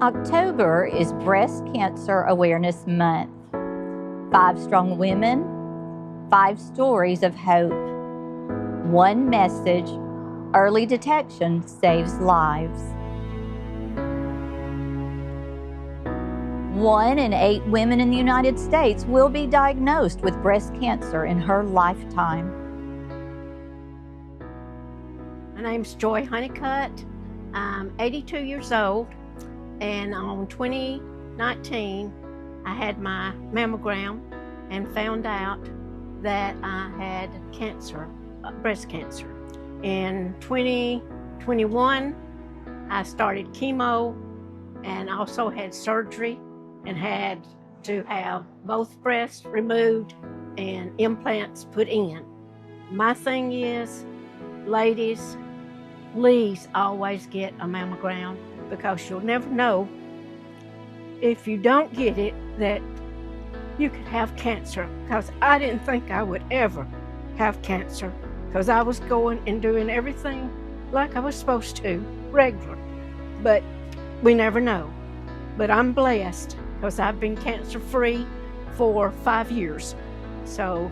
October is Breast Cancer Awareness Month. 5 strong women, 5 stories of hope. 1 message: early detection saves lives. 1 in 8 women in the United States will be diagnosed with breast cancer in her lifetime. My name's Joy Honeycutt. I'm 82 years old, and on 2019, I had my mammogram and found out that I had cancer, breast cancer. In 2021, I started chemo and also had surgery and had to have both breasts removed and implants put in. My thing is, ladies, please always get a mammogram, because you'll never know if you don't get it that you could have cancer. Because I didn't think I would ever have cancer, because I was going and doing everything like I was supposed to, regular. But we never know. But I'm blessed, because I've been cancer-free for 5 years. So,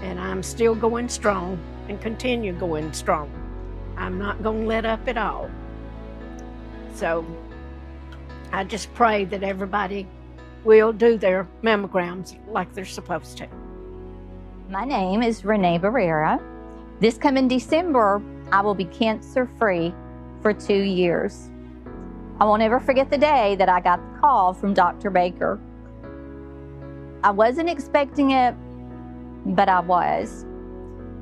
and I'm still going strong and continue going strong. I'm not going to let up at all. So I just pray that everybody will do their mammograms like they're supposed to. My name is Renee Barrera. This coming December, I will be cancer-free for 2 years. I won't ever forget the day that I got the call from Dr. Baker. I wasn't expecting it, but I was.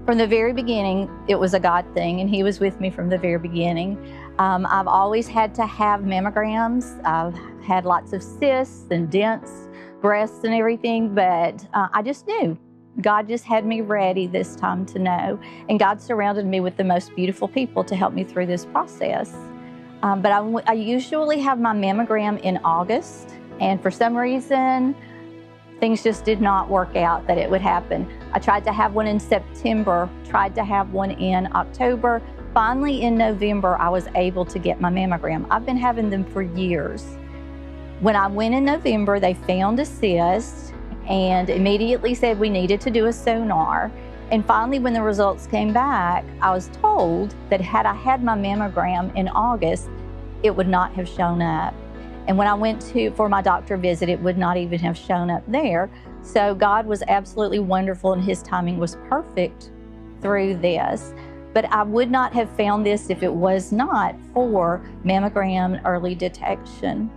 From the very beginning, it was a God thing, and He was with me from the very beginning. I've always had to have mammograms. I've had lots of cysts and dents, breasts and everything, but I just knew. God just had me ready this time to know, and God surrounded me with the most beautiful people to help me through this process. But I usually have my mammogram in August, and for some reason, things just did not work out that it would happen. I tried to have one in September, tried to have one in October. Finally, in November, I was able to get my mammogram. I've been having them for years. When I went in November, they found a cyst and immediately said we needed to do a sonar. And finally, when the results came back, I was told that had I had my mammogram in August, it would not have shown up. And when I went for my doctor visit, it would not even have shown up there. So God was absolutely wonderful, and His timing was perfect through this. But I would not have found this if it was not for mammogram early detection.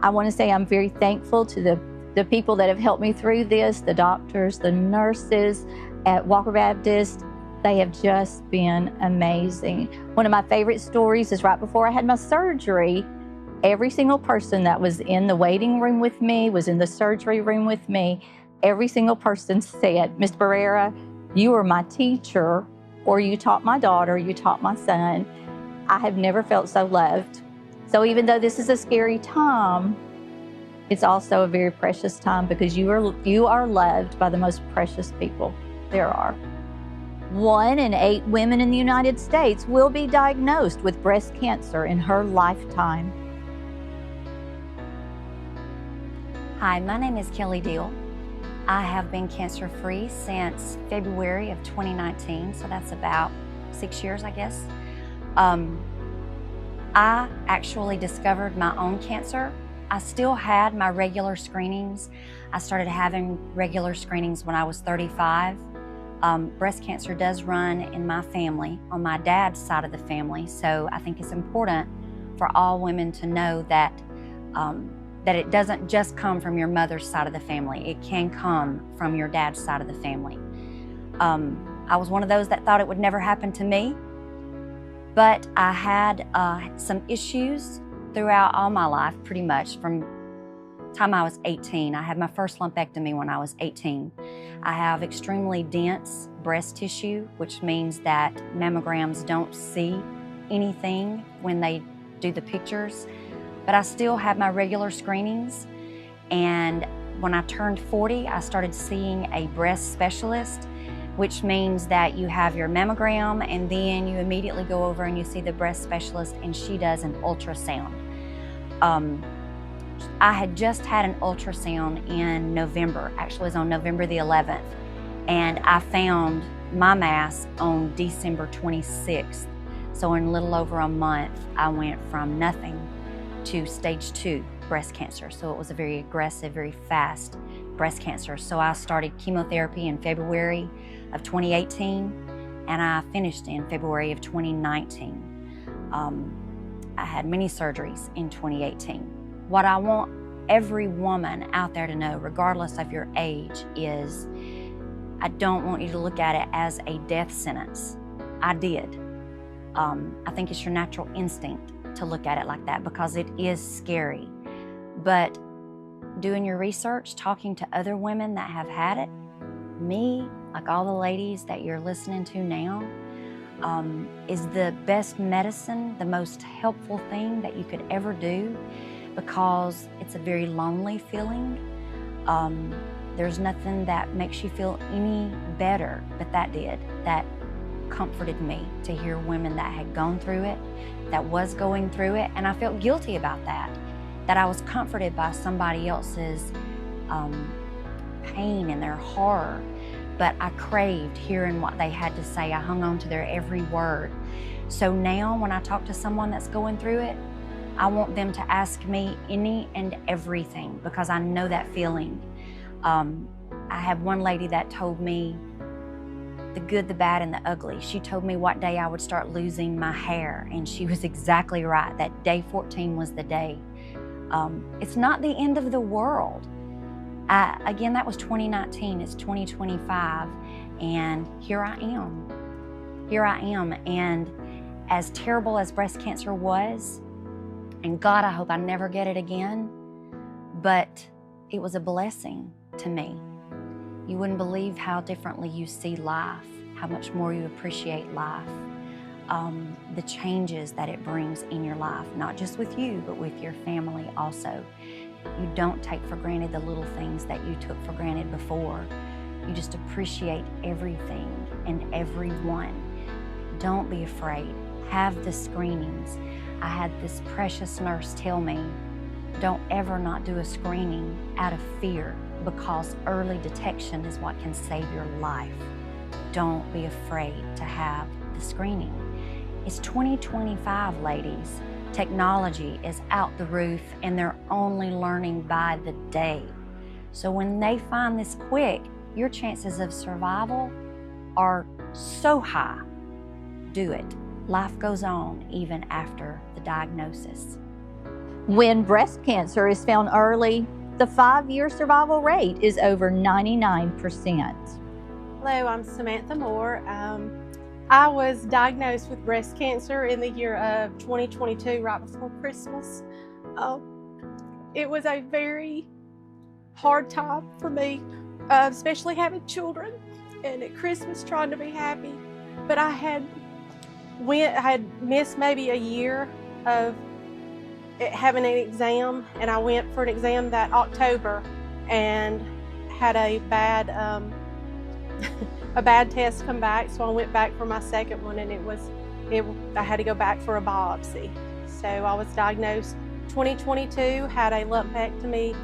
I want to say I'm very thankful to the people that have helped me through this, the doctors, the nurses at Walker Baptist. They have just been amazing. One of my favorite stories is right before I had my surgery. Every single person that was in the waiting room with me, was in the surgery room with me, every single person said, "Ms. Barrera, you were my teacher, or you taught my daughter, you taught my son." I have never felt so loved. So even though this is a scary time, it's also a very precious time, because you are loved by the most precious people there are. 1 in 8 women in the United States will be diagnosed with breast cancer in her lifetime. Hi, my name is Kelly Deal. I have been cancer-free since February of 2019, so that's about 6 years, I guess. I actually discovered my own cancer. I still had my regular screenings. I started having regular screenings when I was 35. Breast cancer does run in my family, on my dad's side of the family, so I think it's important for all women to know that that it doesn't just come from your mother's side of the family. It can come from your dad's side of the family. I was one of those that thought it would never happen to me, but I had some issues throughout all my life, pretty much from the time I was 18. I had my first lumpectomy when I was 18. I have extremely dense breast tissue, which means that mammograms don't see anything when they do the pictures. But I still had my regular screenings, and when I turned 40, I started seeing a breast specialist, which means that you have your mammogram and then you immediately go over and you see the breast specialist, and she does an ultrasound. I had just had an ultrasound in November. Actually, it was on November the 11th. And I found my mass on December 26th. So in a little over a month, I went from nothing to stage 2 breast cancer. So it was a very aggressive, very fast breast cancer. So I started chemotherapy in February of 2018, and I finished in February of 2019. I had many surgeries in 2018. What I want every woman out there to know, regardless of your age, is I don't want you to look at it as a death sentence. I did. I think it's your natural instinct to look at it like that because it is scary. But doing your research, talking to other women that have had it, me, like all the ladies that you're listening to now, is the best medicine, the most helpful thing that you could ever do, because it's a very lonely feeling. There's nothing that makes you feel any better, but that did. That comforted me to hear women that had gone through it, that was going through it, and I felt guilty about that I was comforted by somebody else's pain and their horror. But I craved hearing what they had to say. I hung on to their every word. So now when I talk to someone that's going through it, I want them to ask me any and everything because I know that feeling. I had one lady that told me the good, the bad, and the ugly. She told me what day I would start losing my hair, and she was exactly right. That day 14 was the day. It's not the end of the world. Again, that was 2019, it's 2025, and here I am. Here I am, and as terrible as breast cancer was, and God, I hope I never get it again, but it was a blessing to me. You wouldn't believe how differently you see life, how much more you appreciate life, the changes that it brings in your life, not just with you, but with your family also. You don't take for granted the little things that you took for granted before. You just appreciate everything and everyone. Don't be afraid. Have the screenings. I had this precious nurse tell me, don't ever not do a screening out of fear, because early detection is what can save your life. Don't be afraid to have the screening. It's 2025, ladies. Technology is out the roof and they're only learning by the day. So when they find this quick, your chances of survival are so high. Do it. Life goes on even after the diagnosis. When breast cancer is found early, the 5-year survival rate is over 99%. Hello, I'm Samantha Moore. I was diagnosed with breast cancer in the year of 2022, right before Christmas. It was a very hard time for me, especially having children, and at Christmas trying to be happy. But I had missed maybe a year of having an exam, and I went for an exam that October and had a bad a bad test come back, so I went back for my second one, and I had to go back for a biopsy. So I was diagnosed 2022, had a lumpectomy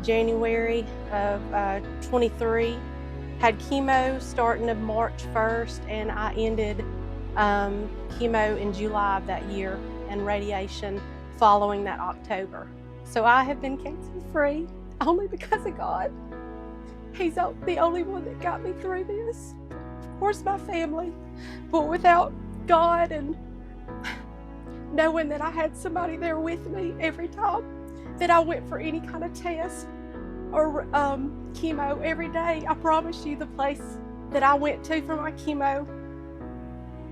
January of 23, had chemo starting of March 1st, and I ended chemo in July of that year and radiation following that October. So I have been cancer free only because of God. He's the only one that got me through this. Of course, my family, but without God and knowing that I had somebody there with me every time that I went for any kind of test or chemo every day, I promise you the place that I went to for my chemo,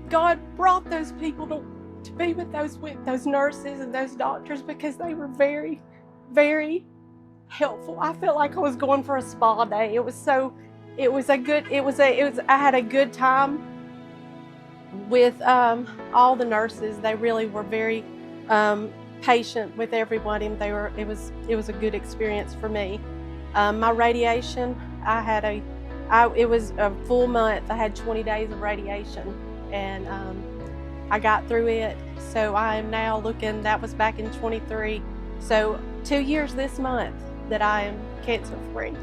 God brought those people to be with those nurses and those doctors, because they were very, very helpful. I felt like I was going for a spa day. I had a good time with all the nurses. They really were very patient with everybody. It was a good experience for me. My radiation, it was a full month. I had 20 days of radiation, and I got through it. So I am now looking, that was back in 23. So 2 years this month that I am cancer-free.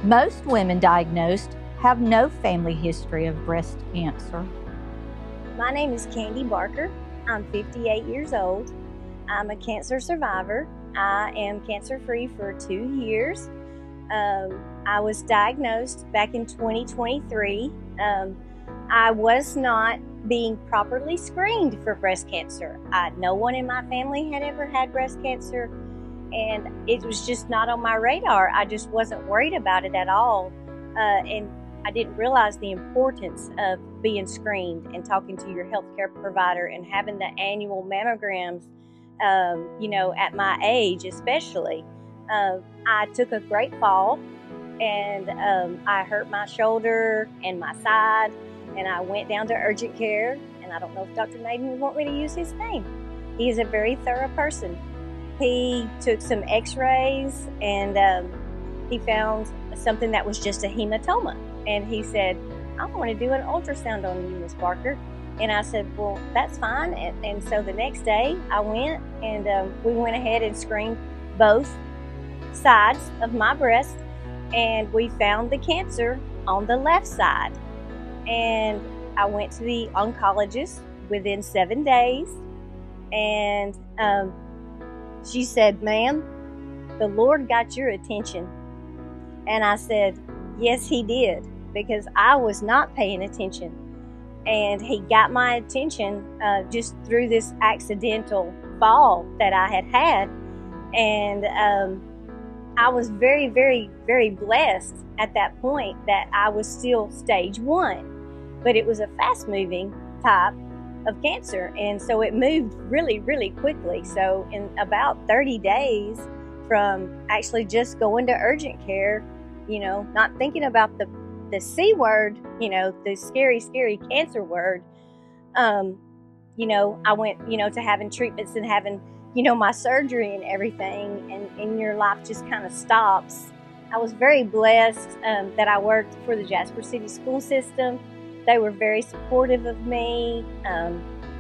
Most women diagnosed have no family history of breast cancer. My name is Candy Barker. I'm 58 years old. I'm a cancer survivor. I am cancer-free for 2 years. I was diagnosed back in 2023. I was not being properly screened for breast cancer. No one in my family had ever had breast cancer, and it was just not on my radar. I just wasn't worried about it at all. And I didn't realize the importance of being screened and talking to your healthcare provider and having the annual mammograms, at my age especially. I took a great fall, and I hurt my shoulder and my side, and I went down to urgent care, and I don't know if Dr. Naden would want me to use his name. He is a very thorough person. He took some x-rays, and he found something that was just a hematoma. And he said, I want to do an ultrasound on you, Ms. Barker. And I said, well, that's fine. And so the next day I went, and we went ahead and screened both sides of my breast, and we found the cancer on the left side. And I went to the oncologist within 7 days, and she said, ma'am, the Lord got your attention. And I said, yes, he did, because I was not paying attention. And he got my attention just through this accidental fall that I had had. And I was very, very, very blessed at that point that I was still stage 1. But it was a fast-moving type of cancer. And so it moved really, really quickly. So in about 30 days from actually just going to urgent care, not thinking about the C word, the scary, scary cancer word, I went, to having treatments and having, my surgery and everything, and your life just kind of stops. I was very blessed that I worked for the Jasper City School System. They were very supportive of me.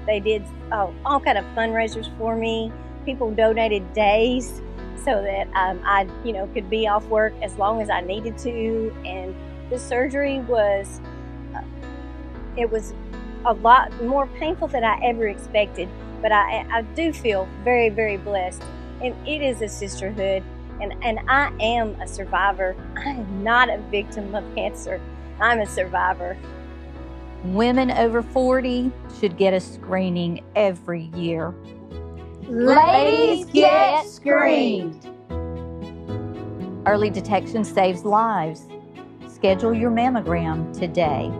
They did all kind of fundraisers for me. People donated days so that I, could be off work as long as I needed to. And the surgery was, it was a lot more painful than I ever expected. But I do feel very, very blessed. And it is a sisterhood. And I am a survivor. I am not a victim of cancer. I'm a survivor. Women over 40 should get a screening every year. Ladies, get screened! Early detection saves lives. Schedule your mammogram today.